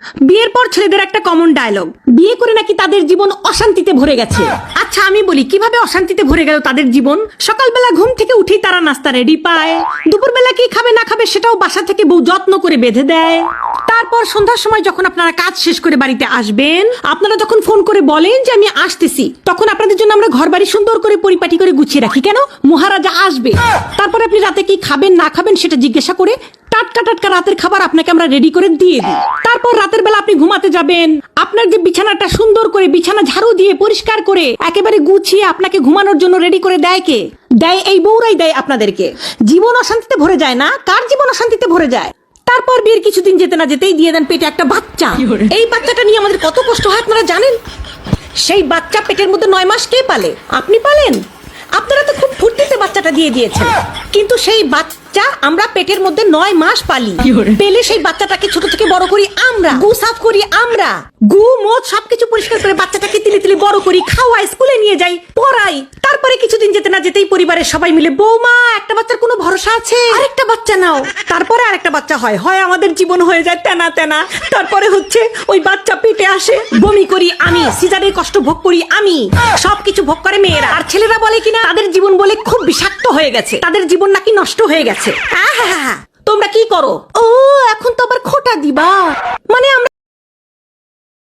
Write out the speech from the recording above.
বিয়ের পর ছেলেদের একটা কমন ডায়লগ, বিয়ে করে নাকি তাদের জীবন অশান্তিতে ভরে গেছে। আচ্ছা আমি বলি, কিভাবে অশান্তিতে ভরে গেল তাদের জীবন? সকালবেলা ঘুম থেকে উঠেই তারা নাস্তা রেডি পায়, দুপুরবেলা কি খাবে না খাবে সেটাও বাসা থেকে বউ যত্ন করে বেঁধে দেয়। তারপর সন্ধ্যার সময় যখন আপনারা কাজ শেষ করে বাড়িতে আসবেন, আপনারা যখন ফোন করে বলেন যে আমি আসতেছি, তখন আপনাদের জন্য আমরা ঘর বাড়ি সুন্দর করে পরিপাটি করে গুছিয়ে রাখি। কেন? মহারাজা আসবে। তারপরে আপনি রাতে কি খাবেন না খাবেন সেটা জিজ্ঞাসা করে টাটকা টাটকা রাতের খাবার আপনাকে আমরা রেডি করে দিয়ে দিই। তারপর রাতের বেলা আপনি ঘুমাতে যাবেন, আপনার যে বিছানাটা সুন্দর করে বিছানা ঝাড়ু দিয়ে পরিষ্কার করে একেবারে গুছিয়ে আপনাকে ঘুমানোর জন্য রেডি করে দেয় কে? দেয় এই বউরাই দেয় আপনাদেরকে। জীবন অশান্তিতে ভরে যায় না? কার জীবন অশান্তিতে ভরে যায়? তারপর বিয়ের কিছুদিন যেতে না যেতেই দিয়ে দেন পেটে একটা বাচ্চা। এই বাচ্চাটা নিয়ে আমাদের কত কষ্ট হয় আপনারা জানেন? সেই বাচ্চা পেটের মধ্যে 9 মাস কে পালে? আপনি পালেন? আপনারা তো খুব ফুর্তিতে বাচ্চাটা দিয়ে দিয়েছেন, কিন্তু সেই বাচ্চা আমরা পেটের মধ্যে 9 মাস পালি। পেলে সেই বাচ্চাটাকে ছোট থেকে বড় করি আমরা, গু সাফ করি আমরা, গু মদ সবকিছু পরিষ্কার করে বাচ্চাটাকে তিলে তিলে বড় করি, খাওয়াই, স্কুলে নিয়ে যাই, পড়াই। তারপরে কিছুদিন যেতে না যেতেই পরিবারের সবাই মিলে, বৌমা একটা বাচ্চার কোনো ভরসা আছে, আরেকটা বাচ্চা নাও। তারপরে আরেকটা বাচ্চা হয়, আমাদের জীবন হয়ে যায় তেনা তেনা। তারপরে হচ্ছে ওই বাচ্চা পেটে আসে, বমি করি আমি, সিজারের কষ্ট ভোগ করি আমি, সবকিছু ভোগ করে মেয়েরা। আর ছেলেরা বলে কিনা তাদের জীবন বলে খুব বিষাক্ত হয়ে গেছে, তাদের জীবন নাকি নষ্ট হয়ে গেছে। তোমরা কি করো? ও এখন তো আবার খোটা দিবা, মানে আমরা